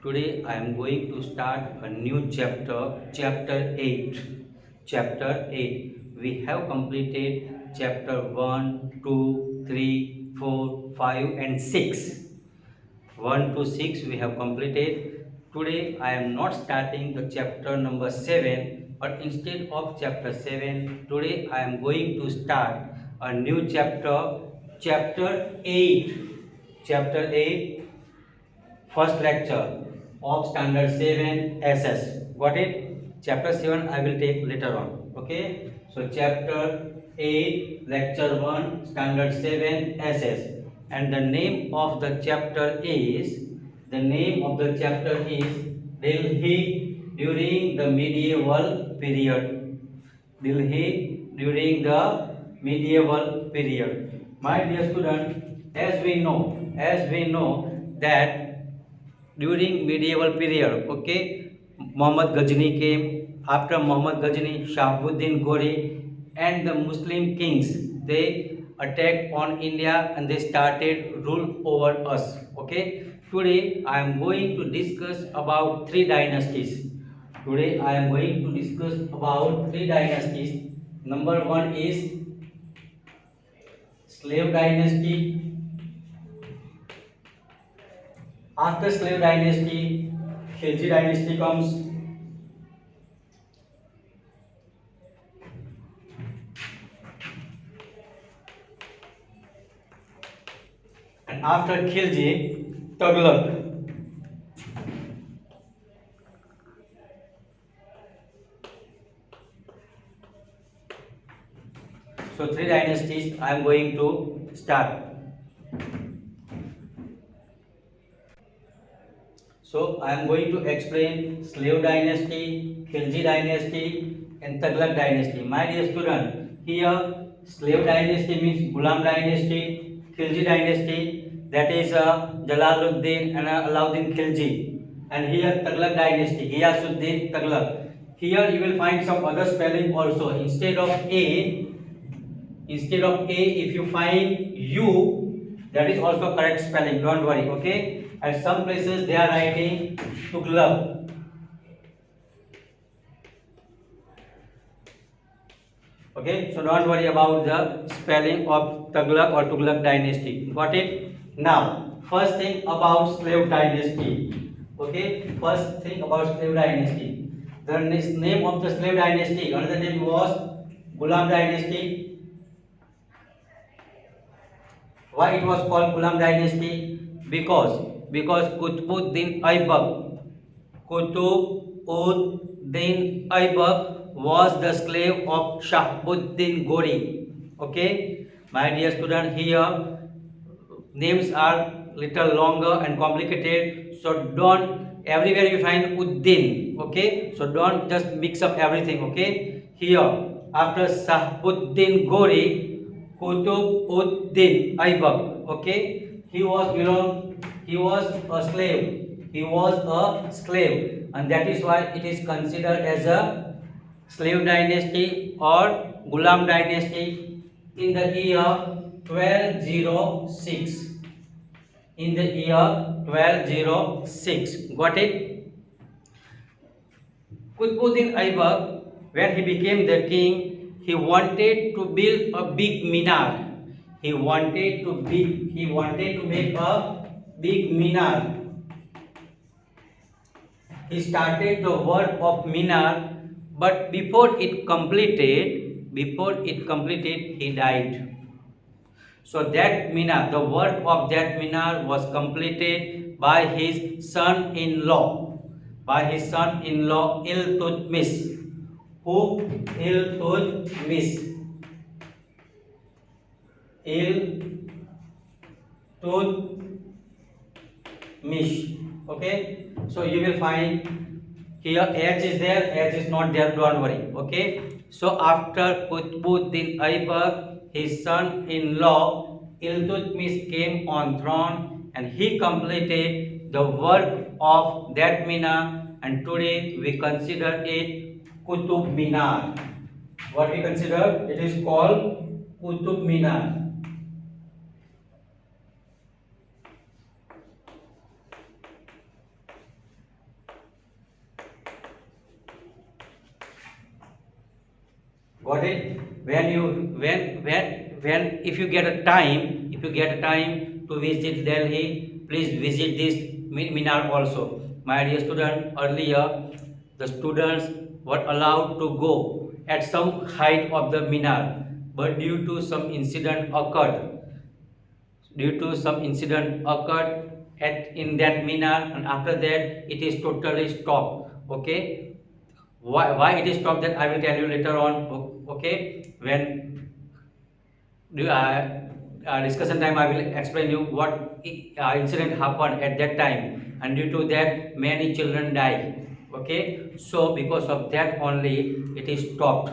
Today I am going to start a new chapter, chapter 8. Chapter 8. We have completed chapter 1, 2, 3, 4, 5 and 6. 1 to 6 we have completed. Today I am not starting the chapter number 7, but instead of chapter 7, today I am going to start a new chapter, chapter 8. Chapter 8, first lecture of standard 7 SS. Got it? Chapter 7 I will take later on. Okay? So chapter 8, lecture 1, standard 7 SS. And the name of the chapter is Delhi during the medieval period. Delhi during the medieval period. My dear student, as we know that during medieval period, okay, Muhammad Ghazni came. After Muhammad Ghazni, Shahabuddin Ghori and the Muslim kings, they attacked on India and they started rule over us. Okay, today I am going to discuss about three dynasties. Today I am going to discuss about three dynasties. Number one is slave dynasty. After slave dynasty, Khilji dynasty comes. And after Khilji, Tughlaq. So three dynasties I am going to start. So I am going to explain slave dynasty, Khilji dynasty and Tughlaq dynasty. My dear student, here slave dynasty means Ghulam dynasty, Khilji dynasty, that is Jalaluddin and Alauddin Khilji. And here Tughlaq dynasty, Ghiyasuddin Tughlaq. Here you will find some other spelling also. Instead of A, if you find U, that is also correct spelling. Don't worry, okay? At some places they are writing Tughlaq. Okay, so don't worry about the spelling of Tughlaq or Tughlaq dynasty. Got it? Now, first thing about slave dynasty. Okay, first thing about slave dynasty. The name of the slave dynasty, another name was Ghulam dynasty. Why it was called Ghulam dynasty? Because Qutbuddin Aibak was the slave of Shahabuddin Ghori. Okay, my dear student, here names are little longer and complicated, so don't everywhere you find Uddin. Okay, so don't just mix up everything. Okay, here after Shahabuddin Ghori, Qutbuddin Aibak. Okay, he was a slave. He was a slave, and that is why it is considered as a slave dynasty or Ghulam dynasty in the year 1206. In the year 1206. Got it? Qutbuddin Aibak, when he became the king, he wanted to build a big minar. He wanted to make a big minar. He started the work of minar, but before it completed, he died. So that minar, the work of that minar was completed by his son-in-law, Iltutmish. Who? Iltutmish. Iltutmish. Okay. So you will find here H is there, H is not there. Don't worry. Okay. So after Qutbuddin Aibak, his son-in-law Iltutmish came on throne and he completed the work of that minar, and today we consider it Qutub Minar. What we consider? It is called Qutub Minar. Got it? When you when if you get a time, if you get a time to visit Delhi, please visit this Minar also. My dear student, earlier the students were allowed to go at some height of the Minar, but due to some incident occurred at in that Minar, and after that it is totally stopped. Okay, why it is stopped, that I will tell you later on. Okay, when discussion time I will explain you what incident happened at that time, and due to that many children die. Okay, so because of that only it is stopped.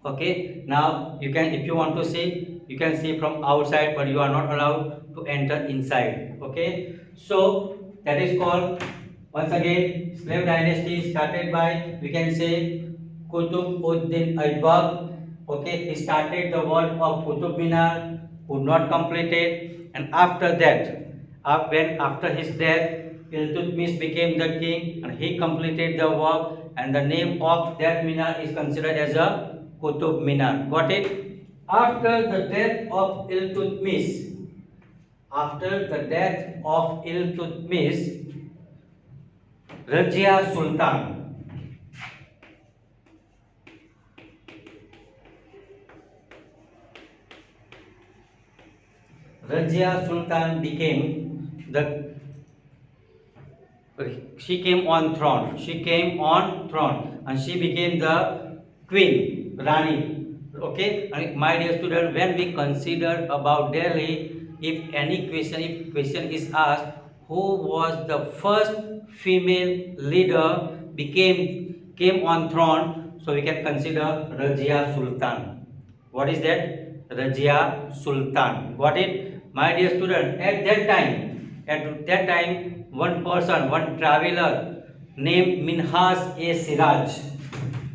Okay, now you can, if you want to see, you can see from outside, but you are not allowed to enter inside. Okay, so that is called, once again, slave dynasty started by, we can say, Qutb Uddin Aibak. Okay, he started the work of Qutub Minar, could not complete it, and after that, after his death, Iltutmish became the king, and he completed the work, and the name of that minar is considered as a Qutub Minar. Got it? After the death of Iltutmish, after the death of Iltutmish, Razia Sultan, Razia Sultan became the she came on throne. She came on throne, and she became the queen, Rani. Okay, and my dear student, when we consider about Delhi, if question is asked, who was the first female leader came on throne? So we can consider Razia Sultan. What is that? Razia Sultan. Got it? My dear student, at that time, one person, one traveler named Minhas A. Siraj.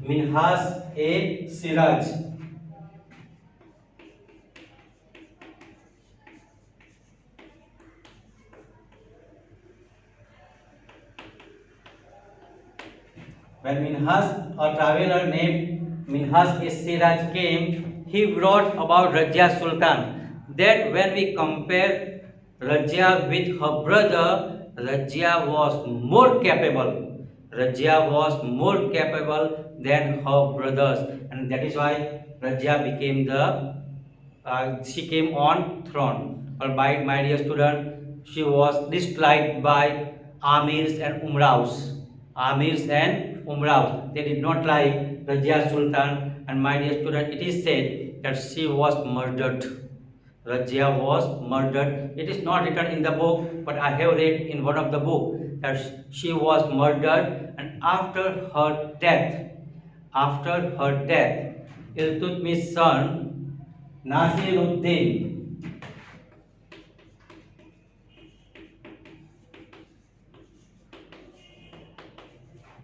Minhas A. Siraj. When Minhas, a traveler named Minhas A. Siraj came, he wrote about Razia Sultan. That when we compare Razia with her brother, Razia was more capable. Razia was more capable than her brothers, and that is why Razia became the she came on throne. Or by my dear student, she was disliked by Amirs and Umraus. Amirs and Umraus. They did not like Razia Sultan, and my dear student, it is said that she was murdered. Razia was murdered. It is not written in the book, but I have read in one of the book that she was murdered, and after her death, Iltutmish's son Nasiruddin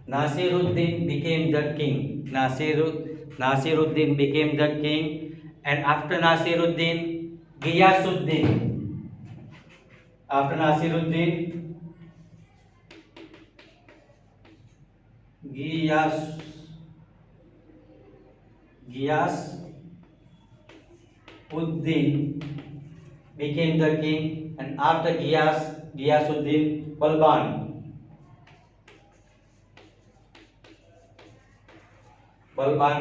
Nasiruddin became the king. Nasiruddin became the king, and after Nasiruddin, Giyasuddin. After Nasiruddin, Giyas, Giyasuddin became the king, and after Giyasuddin, Balban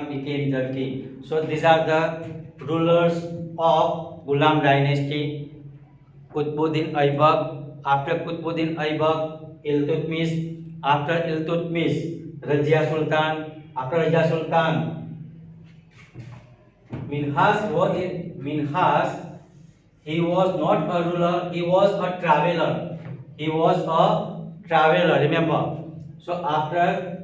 became the king. So these are the rulers of Ghulam dynasty. Qutbuddin Aibak. After Qutbuddin Aibak, Iltutmish. After Iltutmish, Razia Sultan. After Razia Sultan, Minhas. He was not a ruler. He was a traveler. He was a traveler. Remember. So after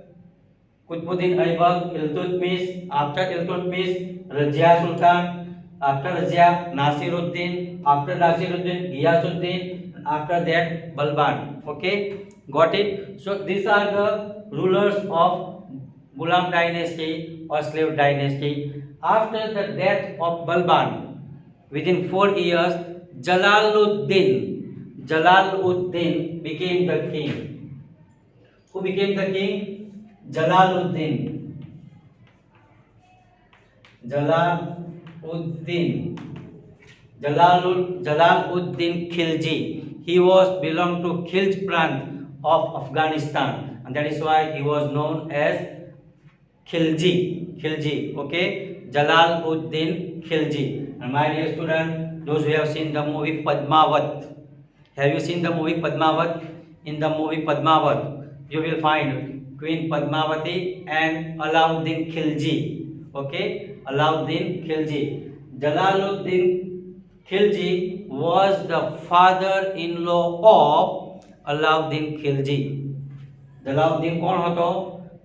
Qutbuddin Aibak, Iltutmish, after Iltutmish, Razia Sultan, after Razia, Nasiruddin, after Nasiruddin, Ghiyasuddin, and after that, Balban. Okay, got it? So these are the rulers of Ghulam dynasty or slave dynasty. After the death of Balban, within 4 years, Jalaluddin became the king. Who became the king? Jalaluddin. Jalaluddin. Jalaluddin Khilji. He was belong to Khilj Prant of Afghanistan, and that is why he was known as Khilji. Okay, Jalaluddin Khilji. And my dear student, those who have seen the movie Padmavat, have you seen the movie Padmavat? In the movie Padmavat, you will find Queen Padmavati and Alauddin Khilji. Okay, Alauddin Khilji. Jalaluddin Khilji was the father-in-law of Alauddin Khilji. Alauddin કોણ હતો?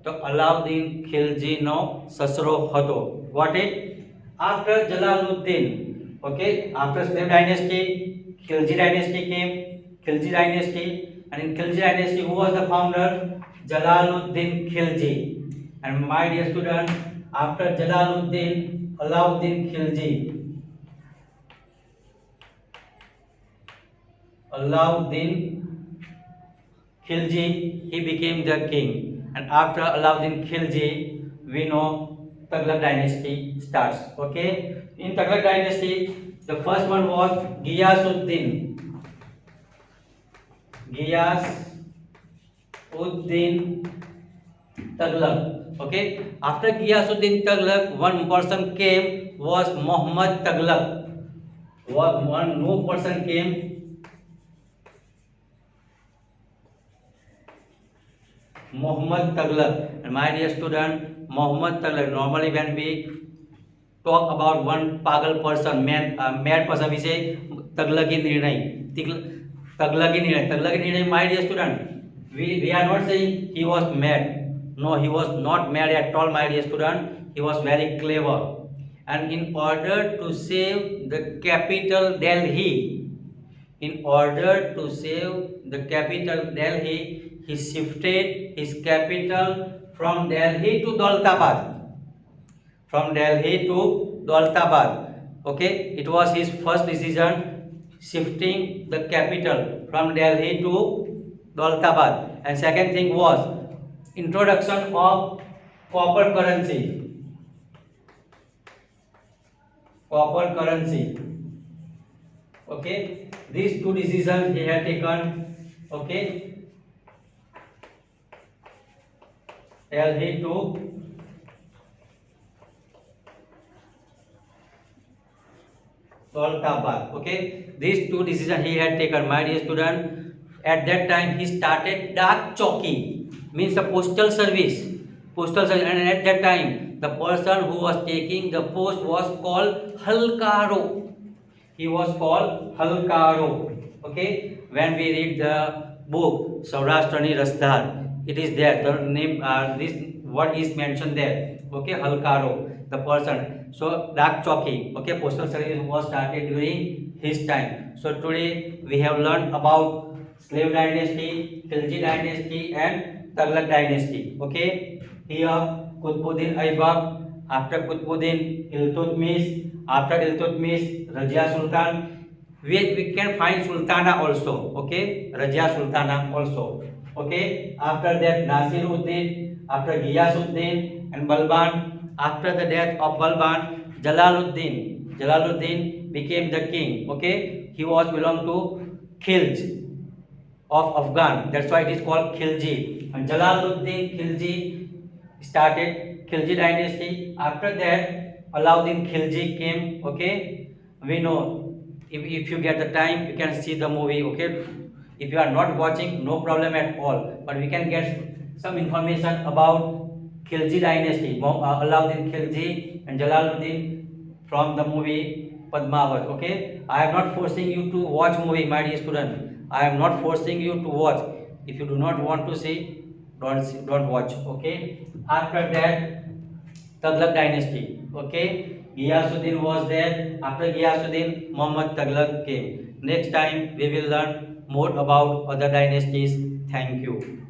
તો અલાઉદ્દીન ખિલજીનો સસરો હતો. Got it? After Jalaluddin, okay, after slave dynasty, Khilji dynasty came. Khilji dynasty, and in Khilji dynasty, who was the founder? Jalaluddin Khilji. And my dear student, after Jalaluddin, Alauddin Khilji. Alauddin Khilji, he became the king, and after Alauddin Khilji, we know Tughlaq dynasty starts. Okay, in Tughlaq dynasty, the first one was Ghiyasuddin. Ghiyasuddin Tughlaq. Okay, after Ghiyasuddin Tughlaq, one person came was Muhammad Tughlaq. One new person came. Muhammad Tughlaq. And my dear student, Muhammad Tughlaq, normally when we talk about one pagal person, mad person, we say Tughlaqi Nirnay. Tughlaqi Nirnay, my dear student, we are not saying he was mad. No, he was not mad at all, my dear student. He was very clever. And in order to save the capital Delhi, he shifted his capital from Delhi to Daulatabad. Okay, it was his first decision, shifting the capital from Delhi to Daulatabad. And second thing was introduction of copper currency. Okay, these two decisions he had taken. Okay, Delhi to Daulatabad. Okay, these two decisions he had taken, my dear student. At that time, he started Dak Chowki, means the postal service. And at that time, the person who was taking the post was called Halkaro. He was called Halkaro. Okay, when we read the book Saurashtrani Rasdar, it is there, the name, this word is mentioned there. Okay, Halkaro, the person. So Dak Chowki, okay, postal service was started during his time. So today we have learned about slave dynasty, Khilji dynasty, and Tughlaq dynasty. Okay, here Qutbuddin Aibak, after Qutbuddin Iltutmish, after Iltutmish Razia Sultan. We can find Sultana also. Okay, Razia Sultana also. Okay, after that Nasiruddin, after Ghiyasuddin and Balban. After the death of Balban, Jalaluddin became the king. Okay, he was belong to Khilj of Afghan. That's why it is called Khilji. And Jalaluddin Khilji started Khilji dynasty. After that, Alauddin Khilji came. Okay, we know, if you get the time, you can see the movie. Okay, if you are not watching, no problem at all, but we can get some information about Khilji dynasty, Alauddin Khilji and Jalaluddin, from the movie Padmavat. Okay, I am not forcing you to watch movie, my dear student. I am not forcing you to watch. If you do not want to see, don't watch. Okay, after that Tughlaq dynasty. Okay, Ghiyasuddin was there. After Ghiyasuddin, Muhammad Tughlaq came. Next time we will learn more about other dynasties. Thank you.